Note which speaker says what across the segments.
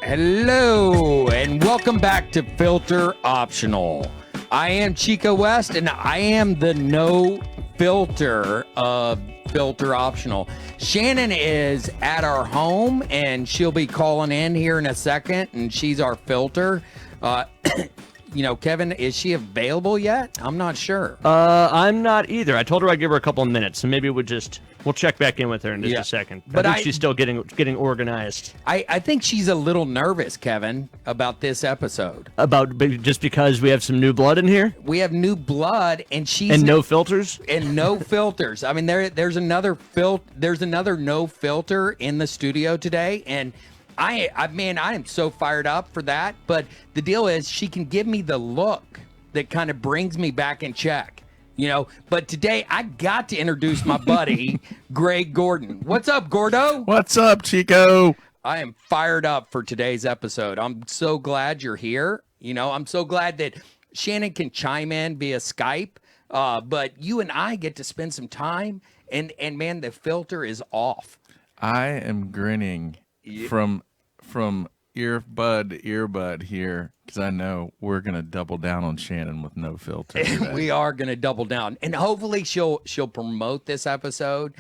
Speaker 1: Hello, and welcome back to Filter Optional. I am Chico West, and I am the no filter of Filter Optional. Shannon is at our home, and she'll be calling in here in a second, and she's our filter. Kevin, is she available yet? I'm not sure.
Speaker 2: I'm not either. I told her I'd give her a couple of minutes, so maybe we'll check back in with her in just a second. But I think she's still getting organized.
Speaker 1: I think she's a little nervous, Kevin, about this episode.
Speaker 2: Just because we have some new blood in here?
Speaker 1: We have new blood, and
Speaker 2: no filters?
Speaker 1: And no filters. I mean, there's another no filter in the studio today, and I am so fired up for that. But the deal is, she can give me the look that kind of brings me back in check. But today I got to introduce my buddy, Greg Gordon. What's up, Gordo?
Speaker 3: What's up, Chico?
Speaker 1: I am fired up for today's episode. I'm so glad you're here. I'm so glad that Shannon can chime in via Skype. But you and I get to spend some time, and man, the filter is off.
Speaker 3: I am grinning from earbud to earbud here, because I know we're gonna double down on Shannon with no filter.
Speaker 1: We are gonna double down, and hopefully she'll promote this episode.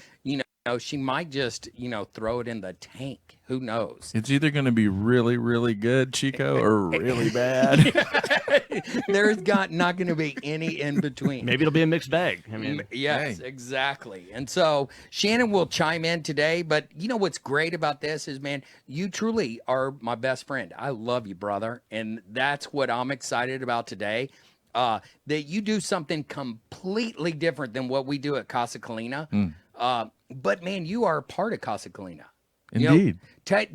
Speaker 1: She might just throw it in the tank. Who knows?
Speaker 3: It's either gonna be really, really good, Chico, or really bad.
Speaker 1: There's not going to be any in between.
Speaker 2: Maybe it'll be a mixed bag.
Speaker 1: Yes, exactly. And so Shannon will chime in today, but what's great about this is, man, you truly are my best friend. I love you, brother. And that's what I'm excited about today. That you do something completely different than what we do at Casa Colina. But man, you are a part of Casa Colina.
Speaker 3: Indeed.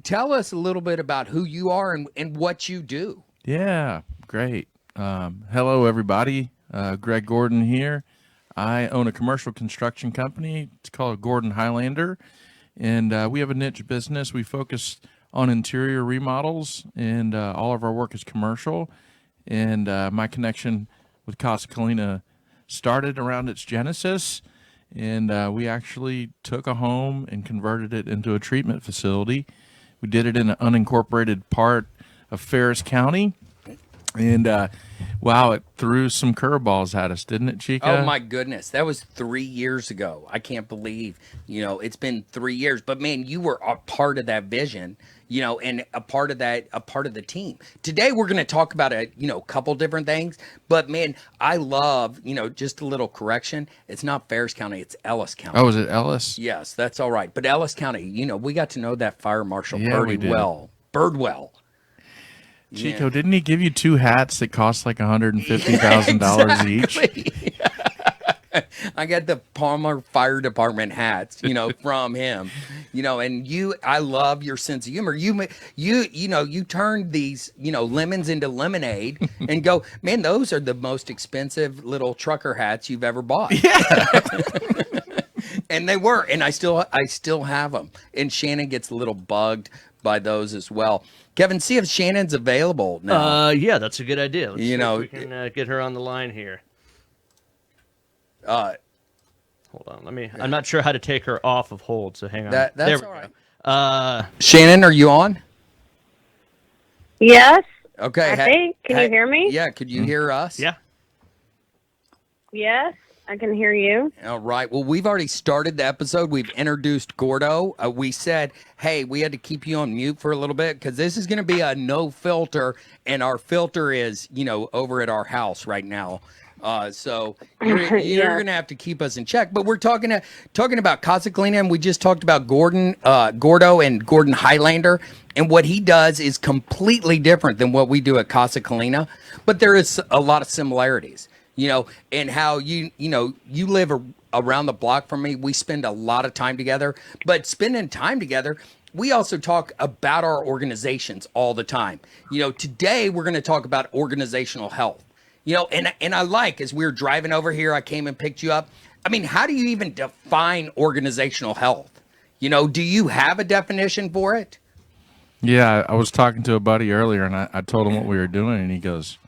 Speaker 1: Tell us a little bit about who you are and what you do.
Speaker 3: Yeah, great. Hello, everybody. Greg Gordon here. I own a commercial construction company. It's called Gordon Highlander, and we have a niche business. We focus on interior remodels, and all of our work is commercial. And my connection with Casa Colina started around its genesis, and we actually took a home and converted it into a treatment facility. We did it in an unincorporated part of Ferris County. And, wow, it threw some curveballs at us, didn't it, Chica?
Speaker 1: Oh, my goodness. That was 3 years ago. I can't believe, it's been 3 years. But, man, you were a part of that vision, and a part of the team. Today, we're going to talk about a couple different things. But, man, I love, just a little correction. It's not Ferris County. It's Ellis County.
Speaker 3: Oh, is it Ellis?
Speaker 1: Yes, that's all right. But Ellis County, we got to know that fire marshal pretty well. Birdwell.
Speaker 3: Chico, didn't he give you 2 hats that cost like $150,000 each?
Speaker 1: I got the Palmer Fire Department hats, from him, and I love your sense of humor. You turned these, lemons into lemonade and go, man, those are the most expensive little trucker hats you've ever bought. Yeah. And they were, and I still have them. And Shannon gets a little bugged by those as well. Kevin, see if Shannon's available now.
Speaker 2: Yeah, that's a good idea. Let's see if we can get her on the line here. Hold on, I'm not sure how to take her off of hold, so hang on.
Speaker 1: That's all right. Shannon, are you on?
Speaker 4: Yes.
Speaker 1: Okay.
Speaker 4: I think. Can you hear me?
Speaker 1: Yeah. Could you hear us?
Speaker 2: Yeah.
Speaker 4: Yes, I can hear you.
Speaker 1: All right. Well, we've already started the episode. We've introduced Gordo. We said, hey, we had to keep you on mute for a little bit because this is going to be a no filter, and our filter is, over at our house right now. So you're going to have to keep us in check. But we're talking about Casa Colina, and we just talked about Gordo and Gordon Highlander. And what he does is completely different than what we do at Casa Colina. But there is a lot of similarities, and how you live around the block from me. We spend a lot of time together. But spending time together, we also talk about our organizations all the time. Today we're going to talk about organizational health. And I like, as we were driving over here, I came and picked you up. I mean, how do you even define organizational health? Do you have a definition for it?
Speaker 3: Yeah, I was talking to a buddy earlier, and I told him what we were doing, and he goes,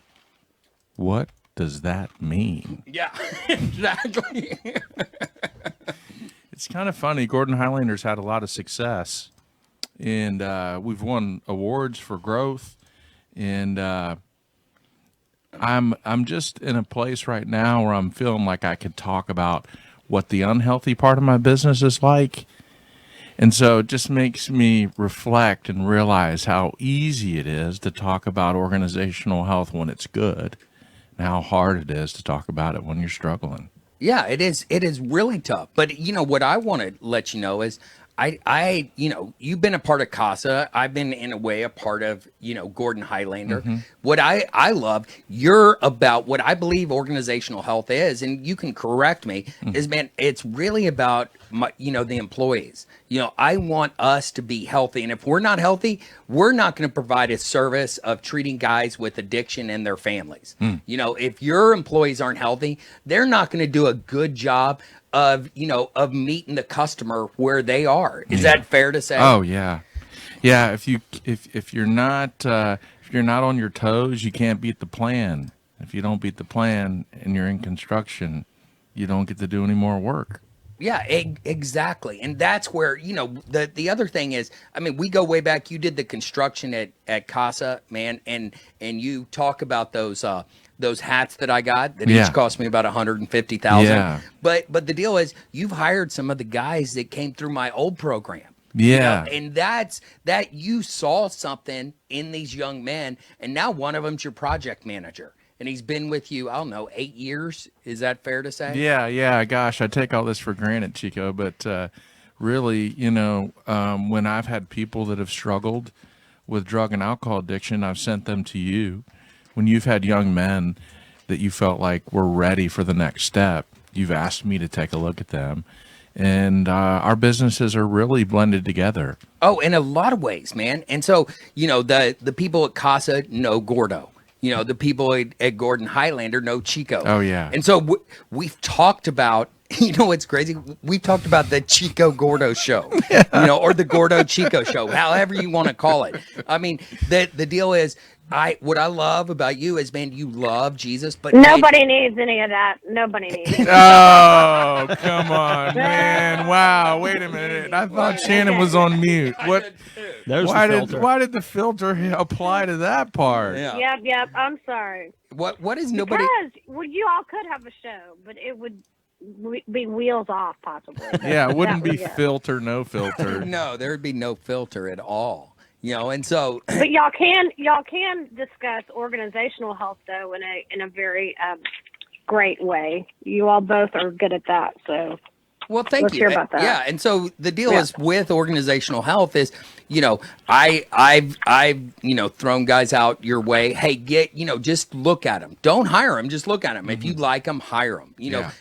Speaker 3: "What does that mean?"
Speaker 1: Yeah, exactly.
Speaker 3: It's kind of funny. Gordon Highlander's had a lot of success, and we've won awards for growth. And I'm just in a place right now where I'm feeling like I could talk about what the unhealthy part of my business is like. And so it just makes me reflect and realize how easy it is to talk about organizational health when it's good, and how hard it is to talk about it when you're struggling.
Speaker 1: Yeah, it is. It is really tough. But what I want to let you know is you've been a part of CASA. I've been in a way a part of, Gordon Highlander. Mm-hmm. What I love, you're about what I believe organizational health is, and you can correct me, is, man, it's really about the employees. I want us to be healthy. And if we're not healthy, we're not going to provide a service of treating guys with addiction and their families. If your employees aren't healthy, they're not going to do a good job of meeting the customer where they are. Is that fair to say?
Speaker 3: Oh yeah. If you're not on your toes, you can't beat the plan. If you don't beat the plan and you're in construction, you don't get to do any more work.
Speaker 1: Yeah, exactly. And that's where, the other thing is, we go way back. You did the construction at CASA, man, and you talk about those hats that I got that each cost me about $150,000.
Speaker 3: Yeah.
Speaker 1: But the deal is, you've hired some of the guys that came through my old program.
Speaker 3: Yeah.
Speaker 1: And that's that you saw something in these young men, and now one of them's your project manager. And he's been with you, I don't know, 8 years. Is that fair to say?
Speaker 3: Yeah. Gosh, I take all this for granted, Chico. But really, when I've had people that have struggled with drug and alcohol addiction, I've sent them to you. When you've had young men that you felt like were ready for the next step, you've asked me to take a look at them. And our businesses are really blended together.
Speaker 1: Oh, in a lot of ways, man. And so, the people at CASA know Gordo. The people at Gordon Highlander know Chico.
Speaker 3: Oh, yeah.
Speaker 1: And so we've talked about, what's crazy? We've talked about the Chico Gordo show, or the Gordo Chico show, however you want to call it. The deal is, what I love about you is, man, you love Jesus, but
Speaker 4: nobody needs any of that. Nobody needs it.
Speaker 3: Oh, come on, man. Wow, wait a minute. I thought Shannon was on mute. What? Why did the filter apply to that part?
Speaker 4: Yeah. Yep. I'm sorry.
Speaker 1: What is nobody?
Speaker 4: Because you all could have a show, but it would be wheels off, possibly.
Speaker 3: Yeah, it wouldn't be filter, no filter.
Speaker 1: No, there'd be no filter at all. And so.
Speaker 4: But y'all can discuss organizational health though in a very great way. You all both are good at that, so.
Speaker 1: Well, thank you.
Speaker 4: Hear about that.
Speaker 1: Yeah, and so the deal is with organizational health is, I've thrown guys out your way. Hey, just look at them. Don't hire them. Just look at them. Mm-hmm. If you like them, hire them.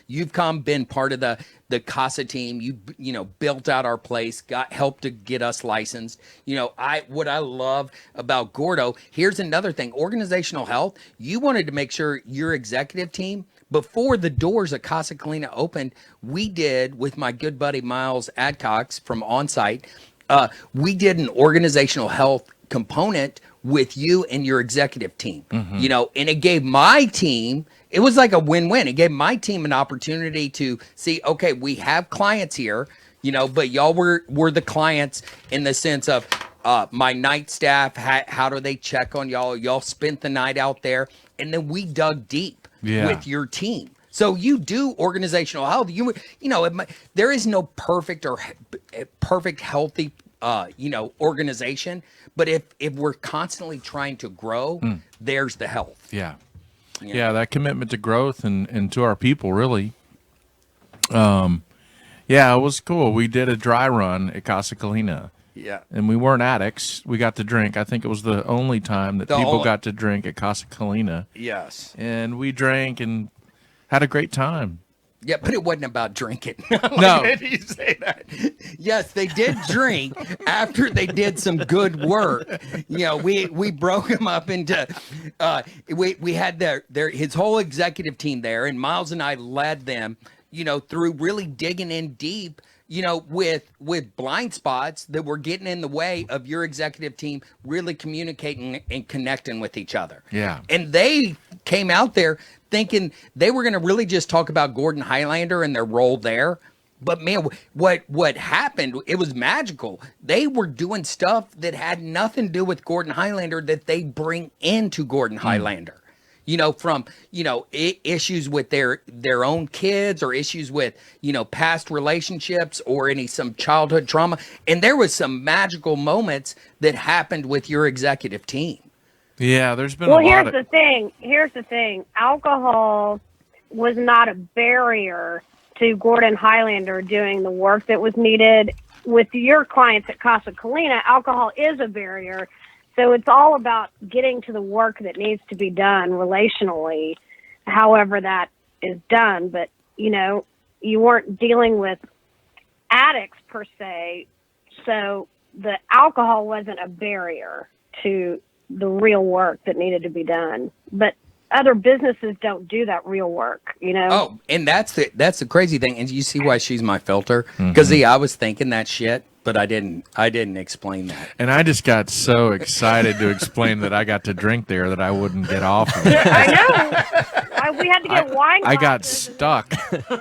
Speaker 1: You've been part of the CASA team. You built out our place, helped to get us licensed. What I love about Gordo. Here's another thing: organizational health. You wanted to make sure your executive team. Before the doors of Casa Colina opened, we did, with my good buddy Miles Adcox from Onsite, we did an organizational health component with you and your executive team. Mm-hmm. And it gave my team, it was like a win-win. It gave my team an opportunity to see, okay, we have clients here, but y'all were the clients in the sense of my night staff, how do they check on y'all? Y'all spent the night out there, and then we dug deep. With your team. So you do organizational health. There is no perfect or perfect healthy, organization. But if we're constantly trying to grow, there's the health.
Speaker 3: Yeah. Yeah. That commitment to growth and to our people, really. It was cool. We did a dry run at Casa Colina.
Speaker 1: Yeah.
Speaker 3: And we weren't addicts. We got to drink. I think it was the only time that people got to drink at Casa Colina.
Speaker 1: Yes.
Speaker 3: And we drank and had a great time.
Speaker 1: Yeah, but it wasn't about drinking.
Speaker 3: No.
Speaker 1: Did you say that? Yes, they did drink after they did some good work. We broke them up into we had his whole executive team there, and Miles and I led them, through really digging in deep. With blind spots that were getting in the way of your executive team really communicating and connecting with each other.
Speaker 3: Yeah.
Speaker 1: And they came out there thinking they were going to really just talk about Gordon Highlander and their role there. But man, what happened? It was magical. They were doing stuff that had nothing to do with Gordon Highlander that they bring into Gordon Highlander. From issues with their own kids, or issues with past relationships, or some childhood trauma. And there was some magical moments that happened with your executive team.
Speaker 3: Yeah, there's been a lot.
Speaker 4: Here's the thing. Alcohol was not a barrier to Gordon Highlander doing the work that was needed. With your clients at Casa Colina, alcohol is a barrier. So it's all about getting to the work that needs to be done relationally, however that is done. But, you weren't dealing with addicts per se, so the alcohol wasn't a barrier to the real work that needed to be done. But other businesses don't do that real work,
Speaker 1: Oh, and that's the crazy thing. And you see why she's my filter? Because I was thinking that shit, but I didn't explain that.
Speaker 3: And I just got so excited to explain that I got to drink there that I wouldn't get off of it.
Speaker 4: I know. We had to get wine.
Speaker 3: I got stuck.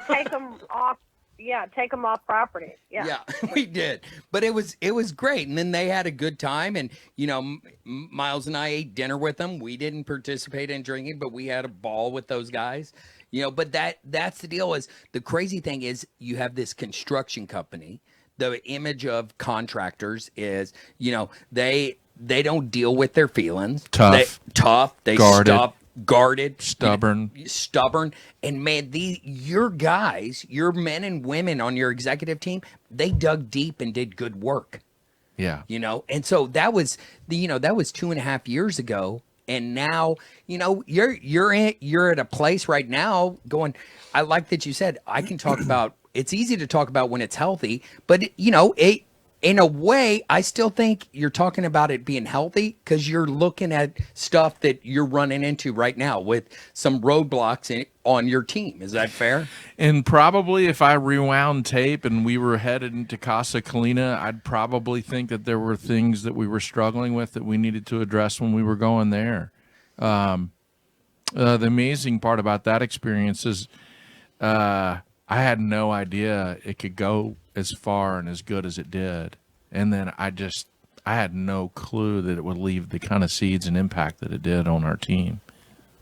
Speaker 4: Take them off. Yeah, take them off property.
Speaker 1: Yeah, we did. But it was great. And then they had a good time. And, Miles and I ate dinner with them. We didn't participate in drinking, but we had a ball with those guys. But that's the deal. Is the crazy thing is you have this construction company. The image of contractors is, they don't deal with their feelings.
Speaker 3: Tough.
Speaker 1: They guarded, stubborn. And man, your guys, your men and women on your executive team, they dug deep and did good work.
Speaker 3: Yeah.
Speaker 1: And so that was 2.5 years ago. And now, you're at a place right now going, I like that you said, I can talk about, it's easy to talk about when it's healthy, but in a way, I still think you're talking about it being healthy because you're looking at stuff that you're running into right now with some roadblocks on your team. Is that fair?
Speaker 3: And probably if I rewound tape and we were headed into Casa Colina, I'd probably think that there were things that we were struggling with that we needed to address when we were going there. The amazing part about that experience is I had no idea it could go as far and as good as it did. And then I had no clue that it would leave the kind of seeds and impact that it did on our team.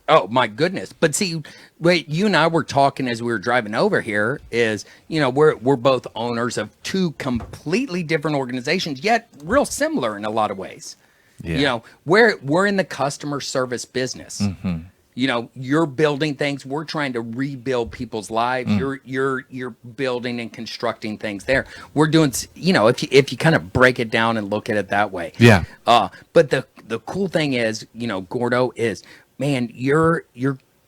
Speaker 1: Oh my goodness. But see, wait, you and I were talking as we were driving over here is, we're both owners of two completely different organizations, yet real similar in a lot of ways.
Speaker 3: Yeah.
Speaker 1: We're in the customer service business. Mm-hmm. You're building things. We're trying to rebuild people's lives. You're building and constructing things there. We're doing, if you kind of break it down and look at it that way.
Speaker 3: Yeah.
Speaker 1: But the cool thing is, Gordo is, man, you're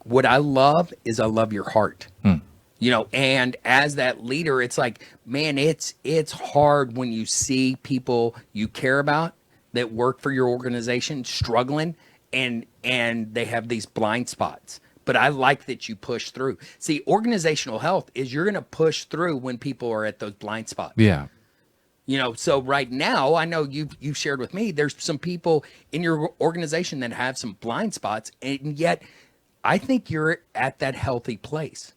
Speaker 1: what I love is I love your heart. And as that leader, it's like, man, it's hard when you see people you care about that work for your organization struggling and they have these blind spots. But I like that you push through. See, organizational health is you're going to push through when people are at those blind spots.
Speaker 3: Yeah.
Speaker 1: So right now, I know you've shared with me, there's some people in your organization that have some blind spots, and yet I think you're at that healthy place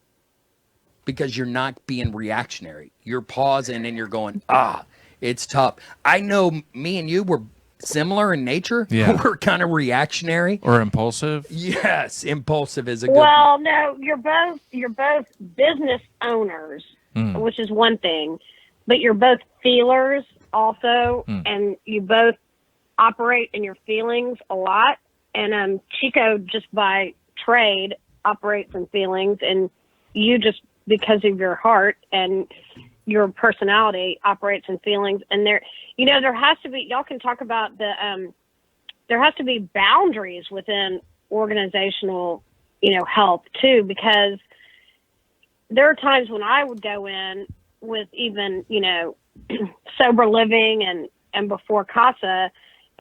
Speaker 1: because you're not being reactionary. You're pausing and you're going, it's tough. I know me and you were similar in nature.
Speaker 3: Yeah.
Speaker 1: We're kind of reactionary
Speaker 3: or impulsive.
Speaker 1: Yes, impulsive is a good
Speaker 4: one. No, you're both business owners, which is one thing, but you're both feelers also, and you both operate in your feelings a lot. And Chico, just by trade, operates in feelings, and you just because of your heart and your personality operates in feelings. And there has to be, y'all can talk about there has to be boundaries within organizational, health too, because there are times when I would go in with even, sober living and before Casa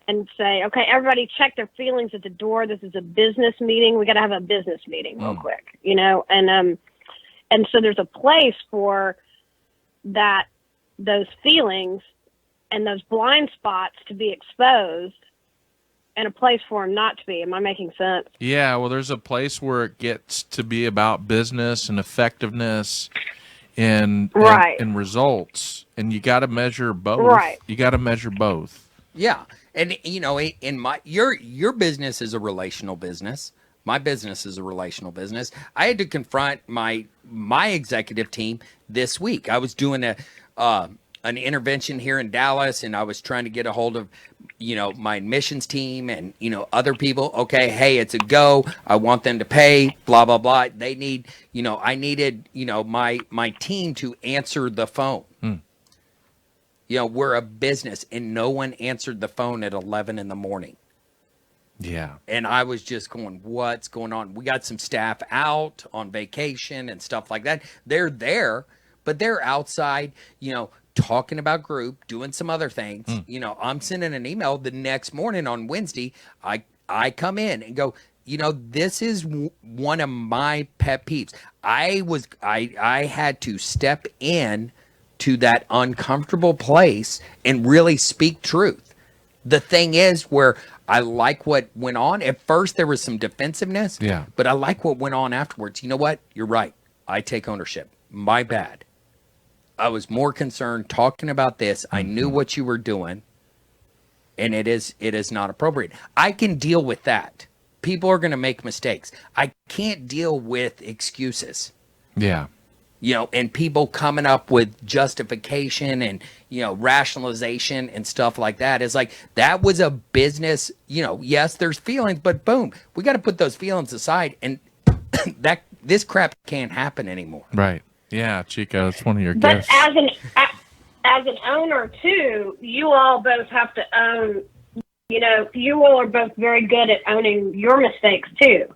Speaker 4: and say, okay, everybody check their feelings at the door. This is a business meeting. We got to have a business meeting real quick, and so there's a place for that, those feelings and those blind spots to be exposed and a place for them not to be. Am I making sense?
Speaker 3: Yeah, well, there's a place where it gets to be about business and effectiveness and
Speaker 4: Right.
Speaker 3: and results, and you got to measure both.
Speaker 4: Right.
Speaker 3: You got to measure both.
Speaker 1: Yeah. And in my your business is a relational business. My business is a relational business. I had to confront my executive team this week. I was doing an intervention here in Dallas, and I was trying to get a hold of my admissions team and other people. Okay, hey, it's a go. I want them to pay, blah blah blah. They need, I needed my team to answer the phone. We're a business, and no one answered the phone at 11 in the morning.
Speaker 3: Yeah.
Speaker 1: And I was just going, what's going on? We got some staff out on vacation and stuff like that. They're there, but they're outside, talking about group, doing some other things. I'm sending an email the next morning on Wednesday. I come in and go, this is one of my pet peeves. I had to step in to that uncomfortable place and really speak truth. The thing is, where I like what went on. At first, there was some defensiveness.
Speaker 3: Yeah.
Speaker 1: But I like what went on afterwards. You know what? You're right. I take ownership. My bad. I was more concerned talking about this. I knew what you were doing, and it is not appropriate. I can deal with that. People are going to make mistakes. I can't deal with excuses.
Speaker 3: Yeah.
Speaker 1: And people coming up with justification and, rationalization and stuff like that. It's like, that was a business, yes, there's feelings, but boom, we got to put those feelings aside, and this crap can't happen anymore.
Speaker 3: Right. Yeah, Chico, it's one of your
Speaker 4: But
Speaker 3: gifts.
Speaker 4: as an owner too, you all both have to own. You all are both very good at owning your mistakes too,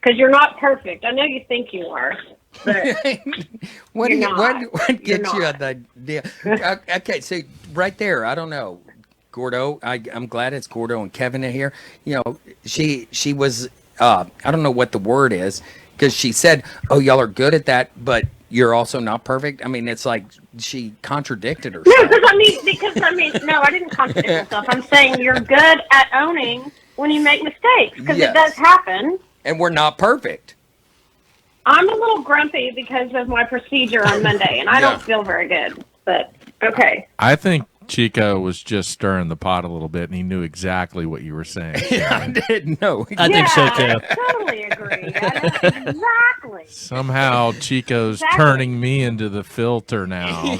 Speaker 4: because you're not perfect. I know you think you are. But
Speaker 1: what gets you
Speaker 4: not.
Speaker 1: on the deal? Okay, so right there, I don't know, Gordo. I'm glad it's Gordo and Kevin in here. She was I don't know what the word is, because she said, "Oh, y'all are good at that, but you're also not perfect." I mean, it's like she contradicted herself.
Speaker 4: No, no, I didn't contradict myself. I'm saying you're good at owning when you make mistakes, because
Speaker 1: Yes.
Speaker 4: it does happen.
Speaker 1: And we're not perfect.
Speaker 4: I'm a little grumpy because of my procedure on Monday, and I
Speaker 1: Yeah.
Speaker 4: don't feel very good. But okay.
Speaker 3: I think Chico was just stirring the pot a little bit, and he knew exactly what you were saying.
Speaker 1: I didn't know.
Speaker 2: I think so
Speaker 4: I
Speaker 2: too.
Speaker 4: totally agree. Exactly.
Speaker 3: Somehow Chico's
Speaker 4: Exactly.
Speaker 3: turning me into the filter now.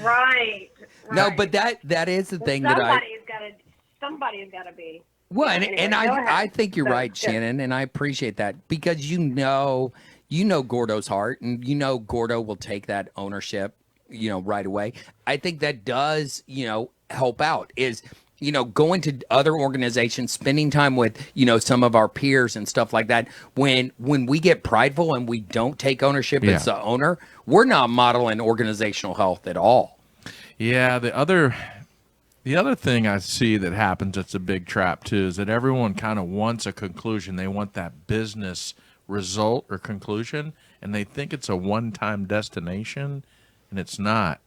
Speaker 4: Right.
Speaker 1: No,
Speaker 4: right.
Speaker 1: but that is the thing that
Speaker 4: somebody's got to be.
Speaker 1: Well,
Speaker 4: Anyway,
Speaker 1: and
Speaker 4: go ahead.
Speaker 1: I think you're
Speaker 4: So,
Speaker 1: right,
Speaker 4: good.
Speaker 1: Shannon, and I appreciate that, because you know Gordo's heart, and Gordo will take that ownership, right away. I think that does, help out, is going to other organizations, spending time with some of our peers and stuff like that. When we get prideful and we don't take ownership
Speaker 3: Yeah.
Speaker 1: as the owner, we're not modeling organizational health at all.
Speaker 3: Yeah, the other thing I see that happens that's a big trap too is that everyone kind of wants a conclusion. They want that business result or conclusion, and they think it's a one-time destination, and it's not.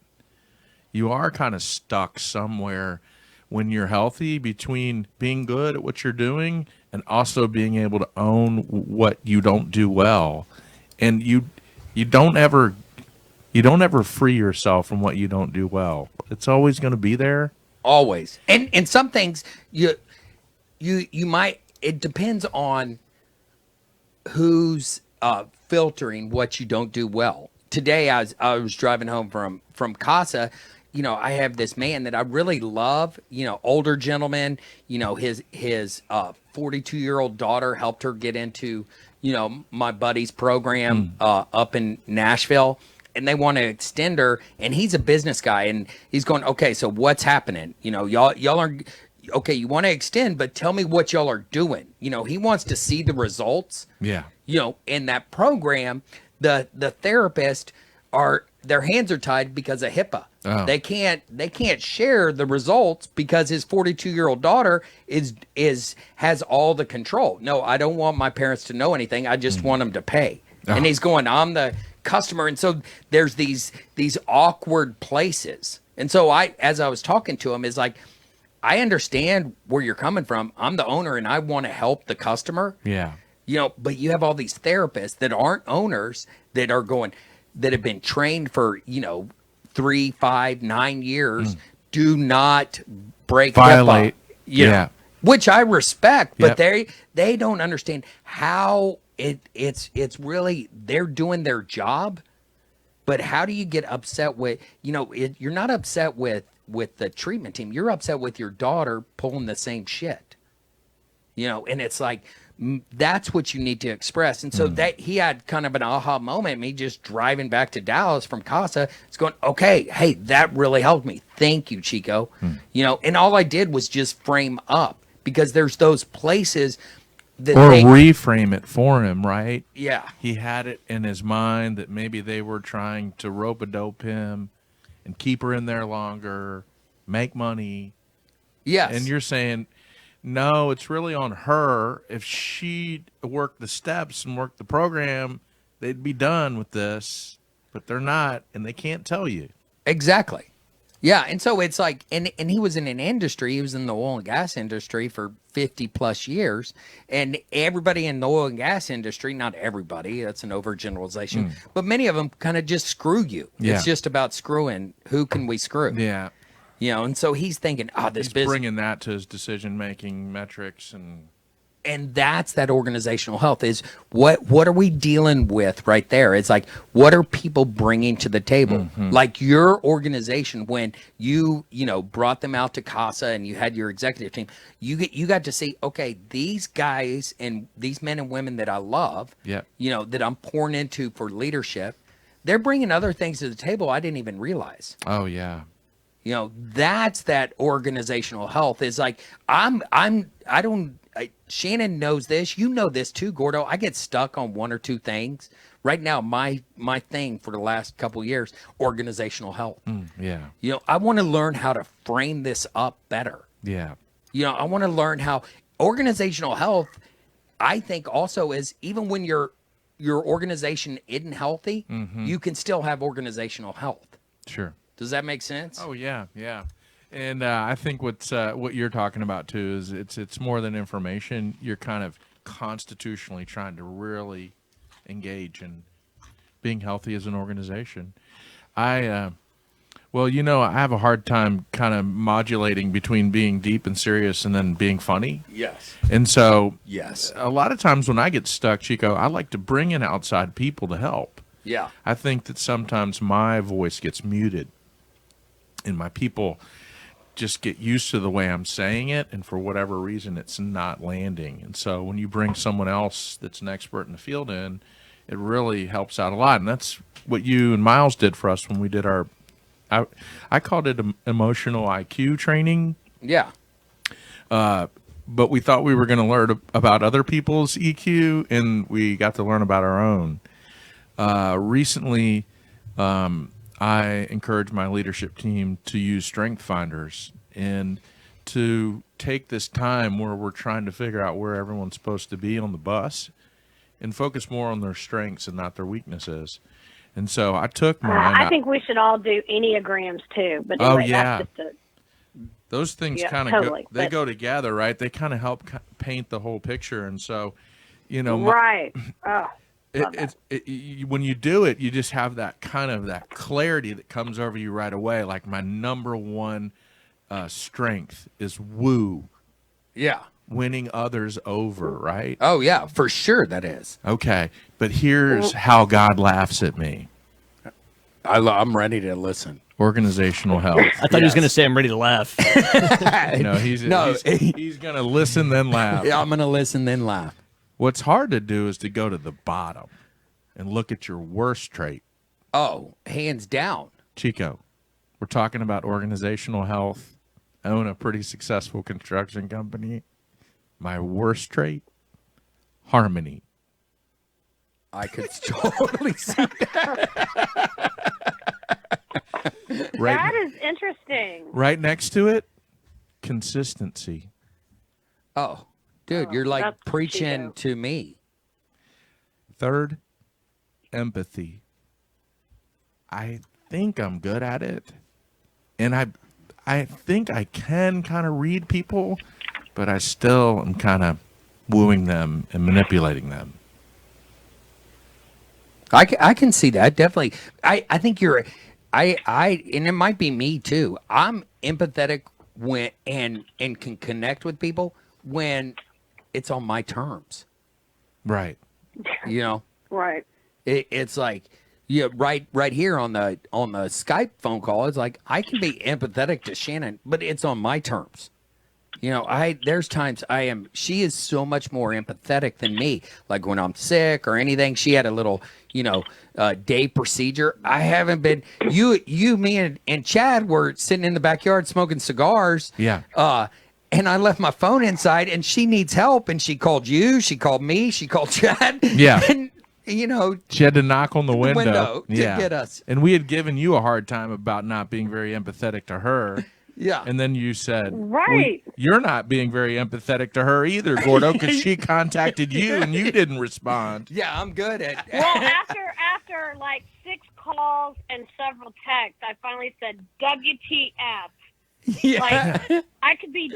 Speaker 3: You are kind of stuck somewhere when you're healthy between being good at what you're doing and also being able to own what you don't do well. And you don't ever free yourself from what you don't do well. It's always going to be there.
Speaker 1: Always. And some things you might, it depends on who's filtering what you don't do well. Today I was driving home from Casa. I have this man that I really love, older gentleman. His 42-year-old daughter helped her get into my buddy's program up in Nashville, and they want to extend her, and he's a business guy, and he's going, okay, so what's happening? Y'all are okay, you want to extend, but tell me what y'all are doing. He wants to see the results.
Speaker 3: Yeah.
Speaker 1: In that program, the therapist their hands are tied because of HIPAA.
Speaker 3: Oh.
Speaker 1: They can't share the results because his 42-year-old daughter has all the control. No, I don't want my parents to know anything. I just want them to pay.
Speaker 3: Oh.
Speaker 1: And he's going, I'm the customer, and so there's these awkward places. And so as I was talking to him, is like, I understand where you're coming from. I'm the owner, and I want to help the customer.
Speaker 3: Yeah.
Speaker 1: But you have all these therapists that aren't owners that are going, that have been trained for 3, 5, 9 years do not break
Speaker 3: violate.
Speaker 1: HIPAA, which I respect, but
Speaker 3: Yep.
Speaker 1: they don't understand how it's really they're doing their job. But how do you get upset with you're not upset with the treatment team, you're upset with your daughter pulling the same shit, and it's like that's what you need to express. And so that he had kind of an aha moment, me just driving back to Dallas from Casa. It's going, okay, hey, that really helped me. Thank you, Chico. And all I did was just frame up, because there's those places that
Speaker 3: Or reframe it for him, right?
Speaker 1: Yeah.
Speaker 3: He had it in his mind that maybe they were trying to rope-a-dope him and keep her in there longer, make money.
Speaker 1: Yes.
Speaker 3: And you're saying, no, it's really on her. If she worked the steps and worked the program, they'd be done with this. But they're not, and they can't tell you.
Speaker 1: Exactly. Yeah, and so it's like, and he was in an industry, he was in the oil and gas industry for 50 plus years, and everybody in the oil and gas industry, not everybody, that's an overgeneralization, but many of them kind of just screw you.
Speaker 3: Yeah.
Speaker 1: It's just about screwing. Who can we screw?
Speaker 3: Yeah.
Speaker 1: And so he's thinking, this
Speaker 3: He's
Speaker 1: business.
Speaker 3: bringing that to his decision-making metrics
Speaker 1: And that's that organizational health is what are we dealing with right there? It's like, what are people bringing to the table? Like your organization, when you brought them out to Casa and you had your executive team, you got to see, okay, these guys and these men and women that I love,
Speaker 3: Yep.
Speaker 1: that I'm pouring into for leadership, they're bringing other things to the table I didn't even realize.
Speaker 3: oh, yeah.
Speaker 1: That's that organizational health. Is like Shannon knows this. You know this too, Gordo. I get stuck on one or two things. Right now, my thing for the last couple of years, organizational health.
Speaker 3: Yeah.
Speaker 1: I want to learn how to frame this up better.
Speaker 3: Yeah.
Speaker 1: I want to learn how organizational health, I think also is, even when your organization isn't healthy, you can still have organizational health.
Speaker 3: Sure.
Speaker 1: Does that make sense?
Speaker 3: Oh, yeah, yeah. And I think what you're talking about, too, is it's more than information. You're kind of constitutionally trying to really engage in being healthy as an organization. I have a hard time kind of modulating between being deep and serious and then being funny.
Speaker 1: Yes.
Speaker 3: And so
Speaker 1: Yes.
Speaker 3: a lot of times when I get stuck, Chico, I like to bring in outside people to help.
Speaker 1: Yeah.
Speaker 3: I think that sometimes my voice gets muted and my people just get used to the way I'm saying it, and for whatever reason it's not landing. And so when you bring someone else that's an expert in the field in, it really helps out a lot. And that's what you and Miles did for us when we did our I called it emotional IQ training.
Speaker 1: Yeah.
Speaker 3: But we thought we were going to learn about other people's EQ, and we got to learn about our own. Recently, I encourage my leadership team to use Strength Finders and to take this time where we're trying to figure out where everyone's supposed to be on the bus and focus more on their strengths and not their weaknesses. And so I took mine.
Speaker 4: I think we should all do Enneagrams too. But
Speaker 3: Oh,
Speaker 4: anyway,
Speaker 3: yeah.
Speaker 4: that's just
Speaker 3: Those things
Speaker 4: Yeah,
Speaker 3: kind of
Speaker 4: totally,
Speaker 3: they
Speaker 4: but-
Speaker 3: go together, right? They kind of help paint the whole picture. And so,
Speaker 4: right. Oh, love that.
Speaker 3: when you do it, you just have that kind of that clarity that comes over you right away. Like my number one strength is woo,
Speaker 1: Yeah.
Speaker 3: winning others over, right?
Speaker 1: Oh, yeah, for sure that is.
Speaker 3: Okay, but here's how God laughs at me.
Speaker 1: I'm ready to listen.
Speaker 3: Organizational health.
Speaker 2: I thought he was going to say, I'm ready to laugh.
Speaker 3: No, he's going to listen then laugh.
Speaker 1: Yeah, I'm going to listen, then laugh.
Speaker 3: What's hard to do is to go to the bottom and look at your worst trait.
Speaker 1: Oh, hands down.
Speaker 3: Chico, we're talking about organizational health. I own a pretty successful construction company. My worst trait, harmony.
Speaker 1: I could totally see that.
Speaker 3: Right,
Speaker 4: That is interesting.
Speaker 3: right next to it, consistency.
Speaker 1: Oh, dude, you're like
Speaker 4: that's
Speaker 1: preaching
Speaker 4: Chico.
Speaker 1: to me.
Speaker 3: Third, empathy. I think I'm good at it. And I think I can kind of read people, but I still am kind of wooing them and manipulating them.
Speaker 1: I can see that definitely. I think you're and it might be me too. I'm empathetic when and can connect with people when it's on my terms.
Speaker 3: Right.
Speaker 1: You know,
Speaker 4: Right.
Speaker 1: it's like right here on the Skype phone call. It's like I can be empathetic to Shannon, but it's on my terms. You know, there's times she is so much more empathetic than me. Like when I'm sick or anything, she had a little, day procedure. I haven't been, me and Chad were sitting in the backyard smoking cigars.
Speaker 3: Yeah.
Speaker 1: And I left my phone inside and she needs help. And she called you, she called me, she called Chad.
Speaker 3: Yeah.
Speaker 1: And,
Speaker 3: she had to knock on the window
Speaker 1: to get us.
Speaker 3: And we had given you a hard time about not being very empathetic to her.
Speaker 1: Yeah.
Speaker 3: And then you said,
Speaker 4: Right.
Speaker 3: well, you're not being very empathetic to her either, Gordo, because she contacted you and you didn't respond.
Speaker 1: Yeah, I'm good at
Speaker 4: Well, after like 6 calls and several texts, I finally said WTF.
Speaker 1: Yeah.
Speaker 4: Like I could be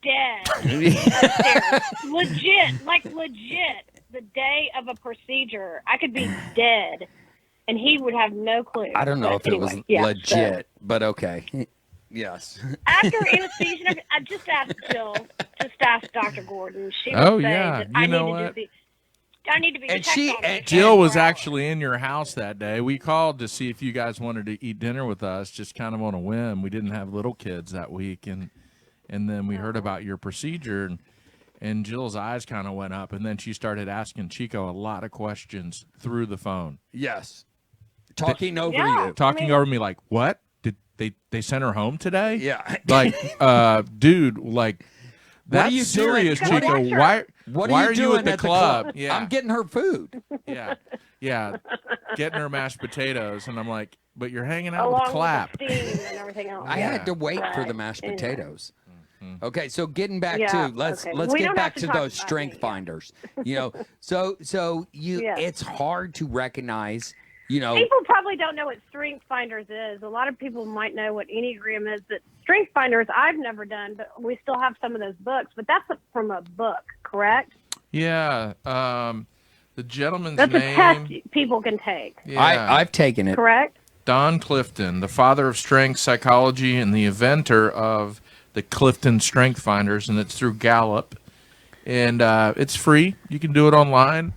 Speaker 4: dead. Upstairs. Legit. The day of a procedure, I could be dead, and he would have no clue.
Speaker 1: I don't know
Speaker 4: But
Speaker 1: if
Speaker 4: anyway,
Speaker 1: it was
Speaker 4: yeah,
Speaker 1: legit, but okay. Yes.
Speaker 4: After anesthesia, I just asked Jill. Just asked Dr. Gordon. She was
Speaker 3: Oh,
Speaker 4: saying
Speaker 3: yeah.
Speaker 4: that
Speaker 3: You
Speaker 4: I
Speaker 3: know
Speaker 4: need
Speaker 3: what?
Speaker 4: I need to be
Speaker 1: And
Speaker 4: checked
Speaker 1: she-
Speaker 4: on
Speaker 1: and
Speaker 3: Jill was
Speaker 4: 24 hours.
Speaker 3: actually in your house that day. We called to see if you guys wanted to eat dinner with us, just kind of on a whim. We didn't have little kids that week, and then we heard about your procedure, and Jill's eyes kind of went up, and then she started asking Chico a lot of questions through the phone,
Speaker 1: Yes. Talking over
Speaker 4: Yeah.
Speaker 1: you.
Speaker 3: talking over me like, "What? Did they sent her home today?"
Speaker 1: Yeah.
Speaker 3: Like, dude, like.
Speaker 1: What are
Speaker 3: That's
Speaker 1: you
Speaker 3: serious,
Speaker 1: doing?
Speaker 3: Chico.
Speaker 4: Watch her.
Speaker 3: Why?
Speaker 1: What
Speaker 3: why
Speaker 1: are you
Speaker 3: are
Speaker 1: doing
Speaker 3: you at the club? Yeah,
Speaker 1: I'm getting her food.
Speaker 3: yeah, getting her mashed potatoes, and I'm like, but you're hanging out
Speaker 4: Along
Speaker 3: with Clap.
Speaker 4: with the steam and everything else.
Speaker 1: I had to wait for
Speaker 4: Right.
Speaker 1: the mashed
Speaker 4: Anyway.
Speaker 1: potatoes. Okay, so getting back
Speaker 4: Yeah,
Speaker 1: to let's
Speaker 4: okay.
Speaker 1: let's
Speaker 4: We
Speaker 1: get
Speaker 4: don't
Speaker 1: back
Speaker 4: have to
Speaker 1: to
Speaker 4: talk
Speaker 1: those
Speaker 4: about
Speaker 1: strength
Speaker 4: me, yeah.
Speaker 1: finders. So you
Speaker 4: Yeah.
Speaker 1: it's hard to recognize,
Speaker 4: People probably don't know what Strength Finders is. A lot of people might know what Enneagram is, but Strength Finders I've never done, but we still have some of those books. But that's from a book, correct?
Speaker 3: Yeah, the gentleman's
Speaker 4: That's a
Speaker 3: name.
Speaker 4: test people can take,
Speaker 3: Yeah,
Speaker 1: I've taken it.
Speaker 4: correct?
Speaker 3: Don Clifton, the father of strength psychology and the inventor of the Clifton Strength Finders, and it's through Gallup, and it's free. You can do it online.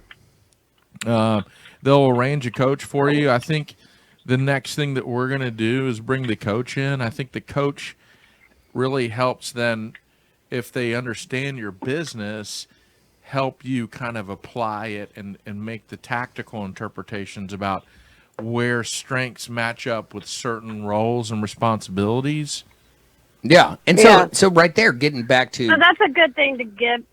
Speaker 3: They'll arrange a coach for you. I think the next thing that we're going to do is bring the coach in. I think the coach really helps then, if they understand your business, help you kind of apply it and make the tactical interpretations about where strengths match up with certain roles and responsibilities.
Speaker 1: Yeah. And
Speaker 4: Yeah.
Speaker 1: so right there, getting back to
Speaker 4: So that's a good thing to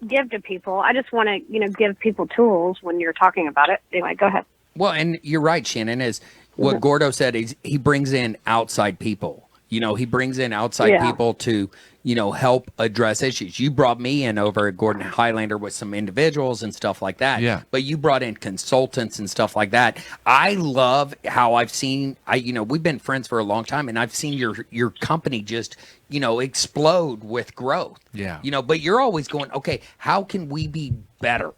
Speaker 4: give to people. I just want to, give people tools when you're talking about it. Anyway, go ahead.
Speaker 1: well, and you're right, Shannon, is what Gordo said is he brings in outside people. He brings in outside
Speaker 4: Yeah.
Speaker 1: people to, help address issues. You brought me in over at Gordon Highlander with some individuals and stuff like that.
Speaker 3: Yeah.
Speaker 1: But you brought in consultants and stuff like that. I love how I've seen, we've been friends for a long time, and I've seen your company just, explode with growth.
Speaker 3: Yeah.
Speaker 1: But you're always going, okay, how can we be better?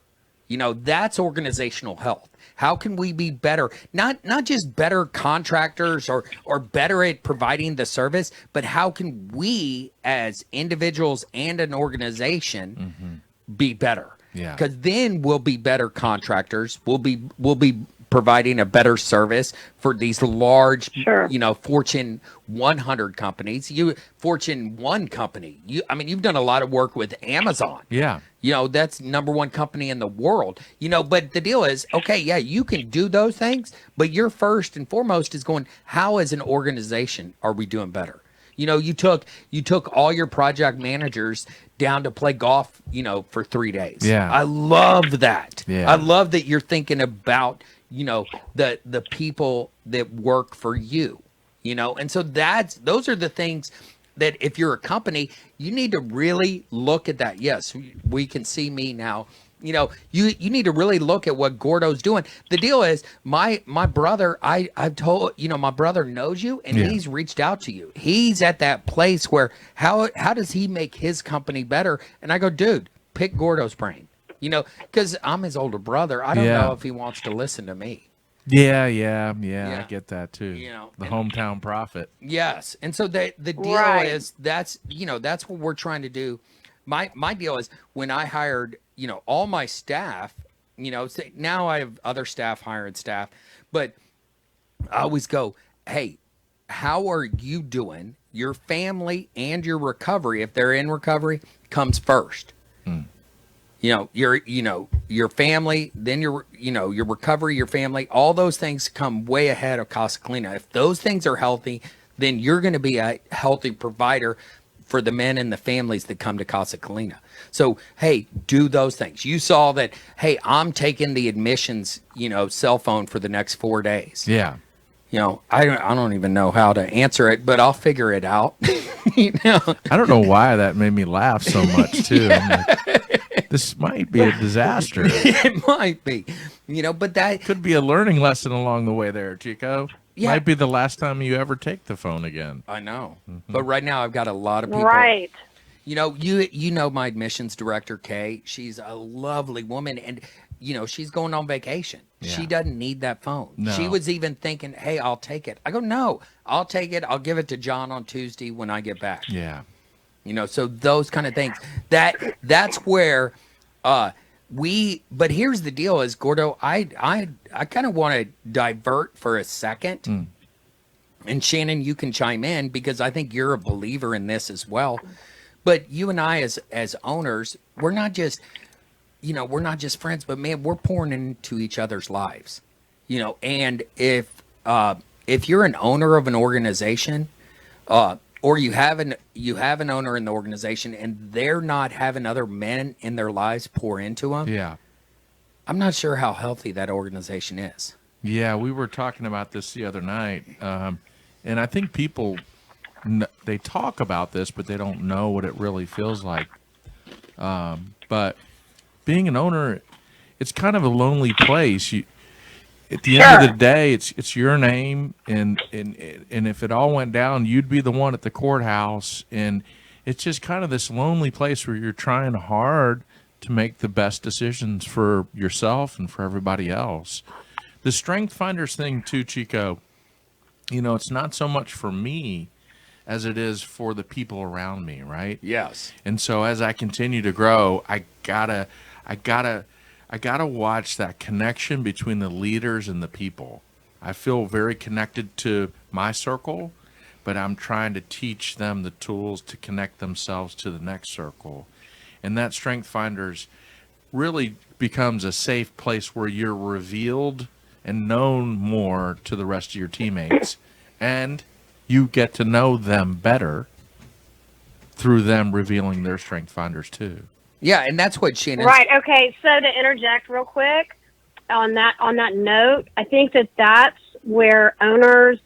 Speaker 1: That's organizational health. How can we be better? Not just better contractors or better at providing the service, but how can we as individuals and an organization be better?
Speaker 3: Yeah.
Speaker 1: Because then we'll be better contractors. We'll be providing a better service for these large,
Speaker 4: Sure.
Speaker 1: Fortune 100 companies. Fortune 1 company. You've done a lot of work with Amazon.
Speaker 3: Yeah.
Speaker 1: That's number 1 company in the world. But the deal is, okay, yeah, you can do those things, but your first and foremost is going, how as an organization are we doing better? You took all your project managers down to play golf, for 3 days.
Speaker 3: Yeah.
Speaker 1: I love that.
Speaker 3: Yeah.
Speaker 1: I love that you're thinking about, the people that work for you, and so those are the things that if you're a company, you need to really look at that. Yes, we can see me now. You need to really look at what Gordo's doing. The deal is my brother, I've told, my brother knows you and
Speaker 3: Yeah.
Speaker 1: he's reached out to you. He's at that place where how does he make his company better? And I go, dude, pick Gordo's brain. You know, because I'm his older brother. I don't know if he wants to listen to me.
Speaker 3: Yeah. I get that too.
Speaker 1: You know,
Speaker 3: the hometown prophet.
Speaker 1: Yes, and so the deal is that's what we're trying to do. My deal is when I hired all my staff. Now I have other staff, hired staff, but I always go, hey, how are you doing? Your family and your recovery, if they're in recovery, comes first. Your family, then your recovery, your family, all those things come way ahead of Casa Colina. If those things are healthy, then you're going to be a healthy provider for the men and the families that come to Casa Colina. So, hey, do those things. You saw that, hey, I'm taking the admissions, cell phone for the next 4 days.
Speaker 3: Yeah.
Speaker 1: I don't even know how to answer it, but I'll figure it out.
Speaker 3: I don't know why that made me laugh so much too. I'm like, this might be a disaster.
Speaker 1: It might be, but that
Speaker 3: could be a learning lesson along the way there, Chico.
Speaker 1: Yeah.
Speaker 3: Might be the last time you ever take the phone again.
Speaker 1: I know. But right now I've got a lot of people.
Speaker 4: Right.
Speaker 1: You know my admissions director, Kay. She's a lovely woman, and she's going on vacation. Yeah. She doesn't need that phone.
Speaker 3: No.
Speaker 1: She was even thinking, hey, I'll take it. I go, no, I'll take it. I'll give it to John on Tuesday when I get back.
Speaker 3: Yeah.
Speaker 1: So those kind of things. That's where but here's the deal is, Gordo, I kind of want to divert for a second. And Shannon, you can chime in because I think you're a believer in this as well. But you and I as owners, we're not just friends, but man, we're pouring into each other's lives. And if you're an owner of an organization, or you have an owner in the organization and they're not having other men in their lives pour into them.
Speaker 3: Yeah.
Speaker 1: I'm not sure how healthy that organization is.
Speaker 3: Yeah, we were talking about this the other night. And I think people, they talk about this, but they don't know what it really feels like. But being an owner, it's kind of a lonely place. At the end of the day, it's your name, and if it all went down, you'd be the one at the courthouse, and it's just kind of this lonely place where you're trying hard to make the best decisions for yourself and for everybody else. The Strength Finders thing too, Chico, it's not so much for me as it is for the people around me, right?
Speaker 1: Yes.
Speaker 3: And so as I continue to grow, I gotta watch that connection between the leaders and the people. I feel very connected to my circle, but I'm trying to teach them the tools to connect themselves to the next circle. And that Strength Finders really becomes a safe place where you're revealed and known more to the rest of your teammates. And you get to know them better through them revealing their Strength Finders too.
Speaker 1: Yeah, and that's what Shannon.
Speaker 4: Right. Okay. So to interject real quick on that note, I think that's where owners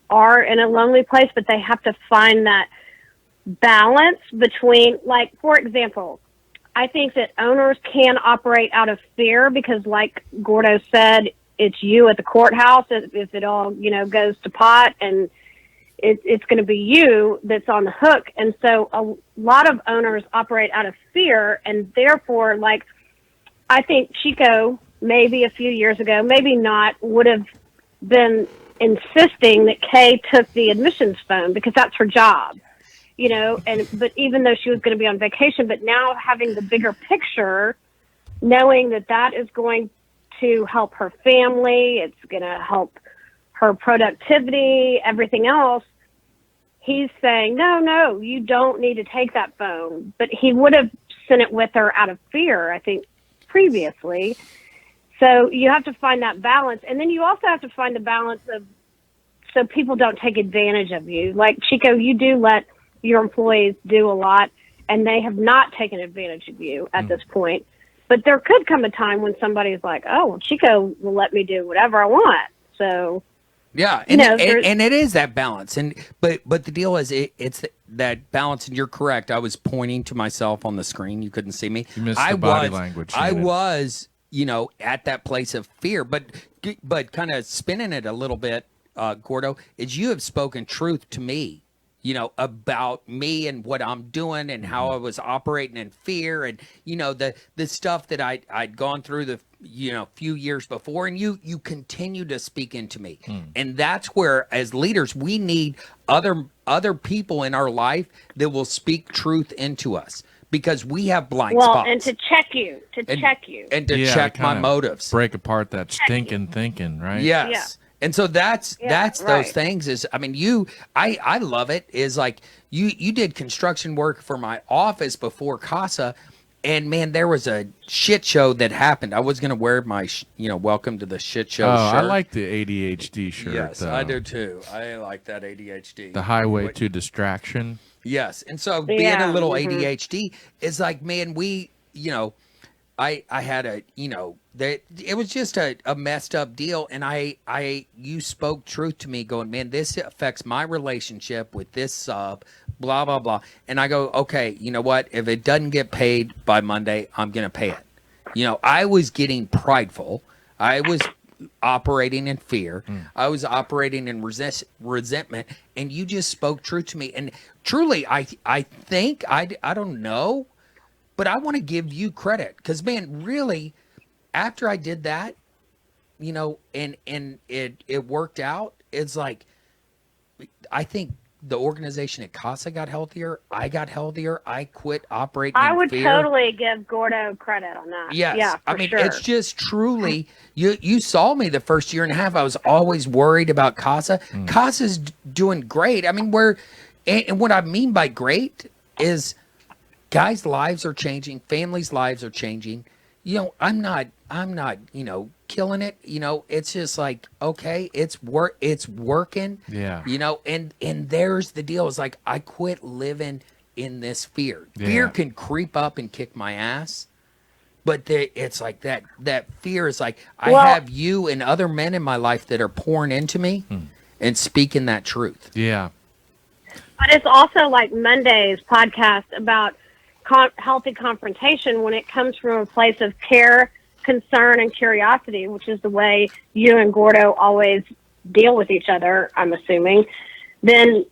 Speaker 4: are in a lonely place, but they have to find that balance between, like, for example, I think that owners can operate out of fear because, like Gordo said, it's you at the courthouse if it all goes to pot, and it's going to be you that's on the hook. And so a lot of owners operate out of fear, and therefore, like, I think Chico, maybe a few years ago, maybe not, would have been insisting that Kay took the admissions phone because that's her job, but even though she was going to be on vacation, but now having the bigger picture, knowing that is going to help her family, it's going to help her productivity, everything else, he's saying, no, you don't need to take that phone. But he would have sent it with her out of fear, I think, previously. So you have to find that balance. And then you also have to find the balance of so people don't take advantage of you. Like, Chico, you do let your employees do a lot, and they have not taken advantage of you at this point. But there could come a time when somebody's like, oh, well, Chico will let me do whatever I want. So...
Speaker 1: Yeah, and it is that balance, but the deal is it's that balance, and you're correct. I was pointing to myself on the screen; you couldn't see me.
Speaker 3: You missed the body language.
Speaker 1: I was, at that place of fear, but kind of spinning it a little bit, Gordo, is you have spoken truth to me, about me and what I'm doing and how I was operating in fear and, the stuff that I'd gone through the, few years before. And you continue to speak into me. And that's where, as leaders, we need other people in our life that will speak truth into us, because we have blind spots.
Speaker 4: And to check you,
Speaker 1: and to check my motives,
Speaker 3: break apart that stinking thinking, right?
Speaker 1: Yes.
Speaker 4: Yeah.
Speaker 1: And so that's
Speaker 4: right.
Speaker 1: those things is, I mean, I love it, is like you did construction work for my office before CASA, and man, there was a shit show that happened. I was going to wear my, welcome to the shit show shirt.
Speaker 3: I like the ADHD shirt.
Speaker 1: Yes,
Speaker 3: though.
Speaker 1: I do too. I like that ADHD.
Speaker 3: The highway to distraction.
Speaker 1: Yes. And so being a little ADHD is like, man, I had it was just a messed up deal. And you spoke truth to me going, man, this affects my relationship with this sub, blah, blah, blah. And I go, okay, you know what? If it doesn't get paid by Monday, I'm going to pay it. I was getting prideful. I was operating in fear. I was operating in resentment. And you just spoke truth to me. And truly, I think, I don't know, but I want to give you credit, because, man, really, after I did that, and it worked out, it's like, I think the organization at CASA got healthier. I got healthier. I quit operating in fear.
Speaker 4: I would totally give Gordo credit on that.
Speaker 1: Yes.
Speaker 4: Yeah,
Speaker 1: I mean,
Speaker 4: sure.
Speaker 1: it's just truly, you saw me the first year and a half. I was always worried about CASA. CASA's doing great. I mean, and what I mean by great is, guys' lives are changing. Families' lives are changing. I'm not, killing it. It's just like, okay, it's working.
Speaker 3: Yeah.
Speaker 1: And there's the deal. It's like, I quit living in this fear.
Speaker 3: Yeah.
Speaker 1: Fear can creep up and kick my ass. But it's like that fear is like, I have you and other men in my life that are pouring into me and speaking that truth.
Speaker 3: Yeah.
Speaker 4: But it's also like Monday's podcast about healthy confrontation, when it comes from a place of care, concern, and curiosity, which is the way you and Gordo always deal with each other, I'm assuming, then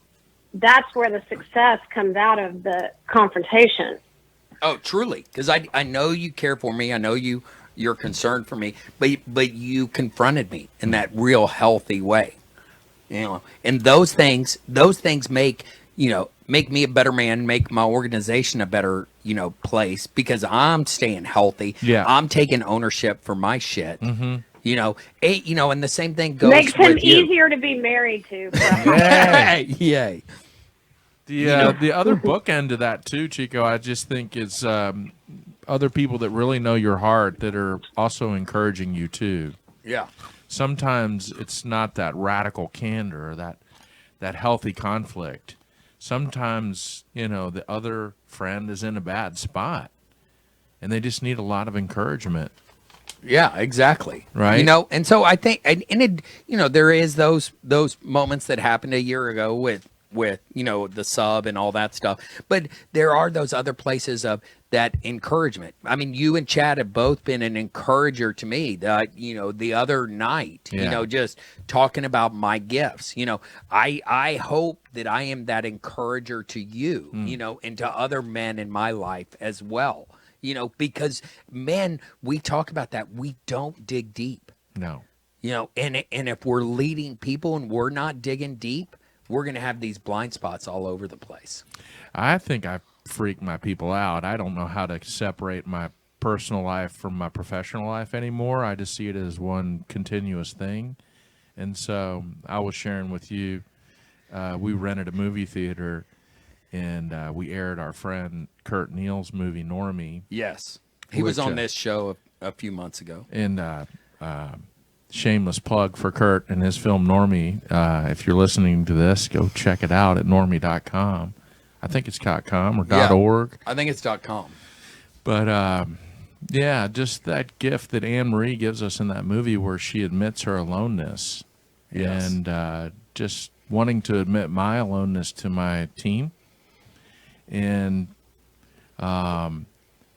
Speaker 4: that's where the success comes out of the confrontation.
Speaker 1: Oh, truly. Because I know you care for me. I know you're concerned for me, but you confronted me in that real healthy way. And those things make me a better man, make my organization a better, place, because I'm staying healthy.
Speaker 3: Yeah.
Speaker 1: I'm taking ownership for my shit. Mm-hmm. And the same thing goes
Speaker 4: Makes him
Speaker 1: with you.
Speaker 4: easier to be married to.
Speaker 1: Yay.
Speaker 3: The other bookend to that too, Chico, I just think is other people that really know your heart that are also encouraging you too.
Speaker 1: Yeah.
Speaker 3: Sometimes it's not that radical candor or that healthy conflict. Sometimes, the other friend is in a bad spot and they just need a lot of encouragement.
Speaker 1: Yeah, exactly.
Speaker 3: Right.
Speaker 1: And so I think, and it, there is those moments that happened a year ago with the sub and all that stuff, but there are those other places of that encouragement. I mean, you and Chad have both been an encourager to me. The other night, just talking about my gifts. I hope that I am that encourager to you, and to other men in my life as well. Because men, we talk about that. We don't dig deep.
Speaker 3: No.
Speaker 1: And if we're leading people and we're not digging deep, we're going to have these blind spots all over the place.
Speaker 3: I think I freak my people out. I don't know how to separate my personal life from my professional life anymore. I just see it as one continuous thing. And so I was sharing with you, we rented a movie theater and we aired our friend Kurt Neal's movie Normie.
Speaker 1: Yes. He was on this show a few months ago.
Speaker 3: And shameless plug for Kurt and his film Normie. If you're listening to this, go check it out at normie.com. I think it's .com or .org.
Speaker 1: I think it's .com.
Speaker 3: But just that gift that Anne Marie gives us in that movie where she admits her aloneness. Yes. And just wanting to admit my aloneness to my team and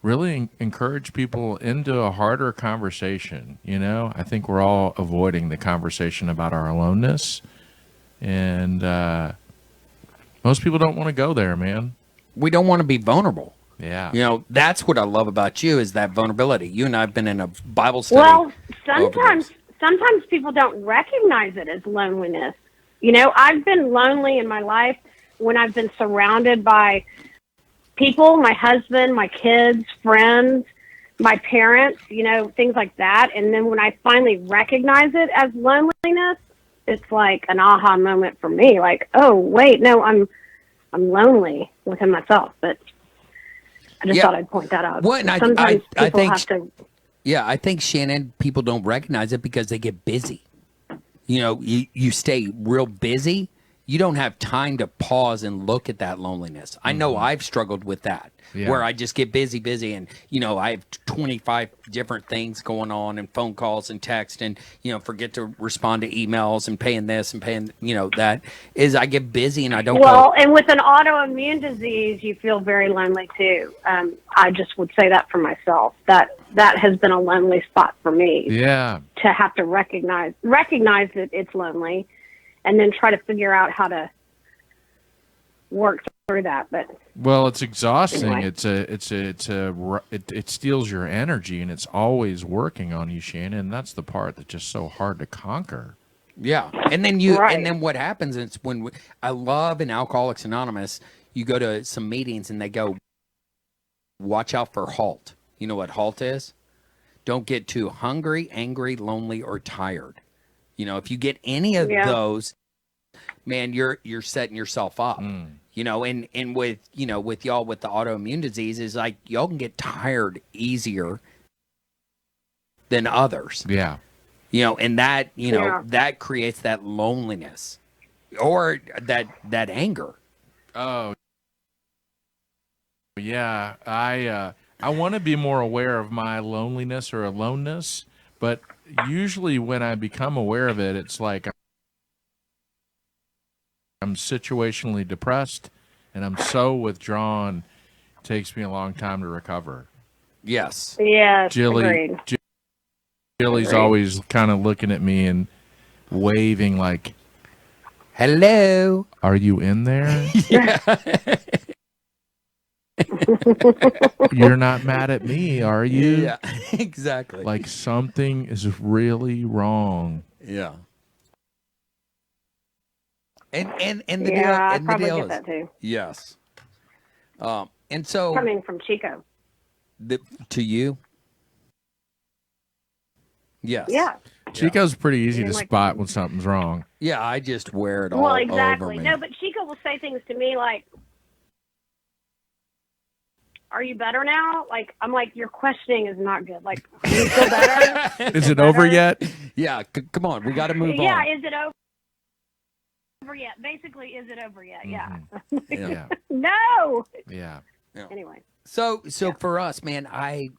Speaker 3: really encourage people into a harder conversation. I think we're all avoiding the conversation about our aloneness. And Most people don't want to go there, man.
Speaker 1: We don't want to be vulnerable.
Speaker 3: Yeah.
Speaker 1: You know, that's what I love about you is that vulnerability. You and I have been in a Bible study.
Speaker 4: Well, sometimes people don't recognize it as loneliness. You know, I've been lonely in my life when I've been surrounded by people, my husband, my kids, friends, my parents, you know, things like that. And then when I finally recognize it as loneliness, it's like an aha moment for me. Like, oh, wait, no, I'm lonely within myself. But I just thought I'd point that out.
Speaker 1: What? And
Speaker 4: Sometimes
Speaker 1: I
Speaker 4: people
Speaker 1: think,
Speaker 4: have to.
Speaker 1: yeah, I think, Shannon, people don't recognize it because they get busy. You know, you stay real busy. You don't have time to pause and look at that loneliness. I know I've struggled with that, where I just get busy, and, you know, I have 25 different things going on and phone calls and text and, you know, forget to respond to emails and paying this and paying, you know, that is I get busy and I don't
Speaker 4: Well, and with an autoimmune disease, you feel very lonely too. I just would say that for myself. That has been a lonely spot for me.
Speaker 3: Yeah.
Speaker 4: To have to recognize that it's lonely, and then try to figure out how to work through that. But
Speaker 3: well, it's exhausting.
Speaker 4: Anyway.
Speaker 3: It steals your energy, and it's always working on you, Shannon. And that's the part that's just so hard to conquer.
Speaker 1: Yeah, and then what happens is I love in Alcoholics Anonymous, you go to some meetings and they go, watch out for HALT. You know what HALT is? Don't get too hungry, angry, lonely, or tired. You know, if you get any of those, man, you're setting yourself up. You know, and with, you know, with y'all with the autoimmune disease is like y'all can get tired easier than others.
Speaker 3: Yeah.
Speaker 1: You know, and that, you know, that creates that loneliness or that anger.
Speaker 3: Oh, yeah. I want to be more aware of my loneliness or aloneness, but usually when I become aware of it, it's like I'm situationally depressed and I'm so withdrawn. It takes me a long time to recover.
Speaker 1: Yes.
Speaker 4: Yes, agreed.
Speaker 3: Jilly's always kind of looking at me and waving like,
Speaker 1: hello,
Speaker 3: are you in there?
Speaker 1: Yeah.
Speaker 3: You're not mad at me, are you?
Speaker 1: Yeah, exactly.
Speaker 3: Like something is really wrong.
Speaker 1: Yeah. And the deal,
Speaker 4: I
Speaker 1: and
Speaker 4: probably
Speaker 1: the deal
Speaker 4: get
Speaker 1: is,
Speaker 4: that too.
Speaker 1: yes. And so
Speaker 4: Coming from Chico.
Speaker 1: To you, yes.
Speaker 4: Yeah.
Speaker 3: Chico's pretty easy to
Speaker 4: like-
Speaker 3: spot when something's wrong.
Speaker 1: Yeah, I just wear it all
Speaker 4: Well, exactly.
Speaker 1: over me.
Speaker 4: No, but Chico will say things to me like, "Are you better now?" Like, I'm like, "Your questioning is not good. Like, are you still better?
Speaker 3: Is it over yet?
Speaker 1: Yeah, come on, we got to move
Speaker 4: Yeah,
Speaker 1: on.
Speaker 4: is it over yet? Basically, is it over yet? Yeah.
Speaker 3: Yeah.
Speaker 4: No.
Speaker 3: Yeah.
Speaker 4: Anyway.
Speaker 1: So for us, man, I'm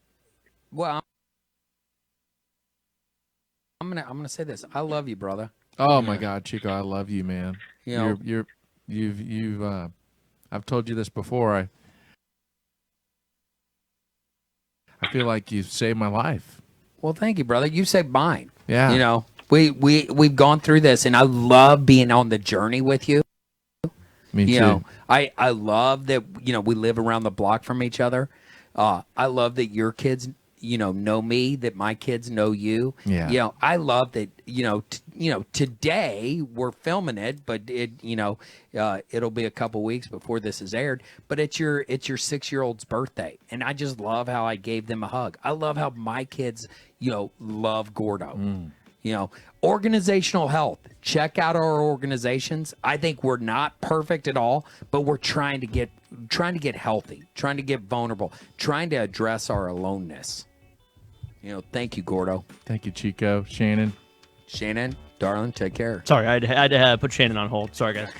Speaker 1: gonna say this. I love you, brother.
Speaker 3: Oh my God, Chico, I love you, man.
Speaker 1: You know,
Speaker 3: You've I've told you this before. I feel like you've saved my life.
Speaker 1: well, thank you, brother. You saved mine.
Speaker 3: Yeah.
Speaker 1: You know, we've gone through this, and I love being on the journey with you.
Speaker 3: Me too.
Speaker 1: You know, I love that, you know, we live around the block from each other. I love that your kids, you know me, that my kids know you.
Speaker 3: Yeah.
Speaker 1: You know, I love that, you know, today we're filming it, but it'll be a couple weeks before this is aired, but it's your 6-year-old's birthday. And I just love how I gave them a hug. I love how my kids, you know, love Gordo. You know, organizational health. Check out our organizations. I think we're not perfect at all, but we're trying to get healthy, trying to get vulnerable, trying to address our aloneness. You know, thank you, Gordo.
Speaker 3: Thank you, Chico. Shannon.
Speaker 1: Shannon, darling, take care.
Speaker 2: Sorry, I had to put Shannon on hold. Sorry, guys.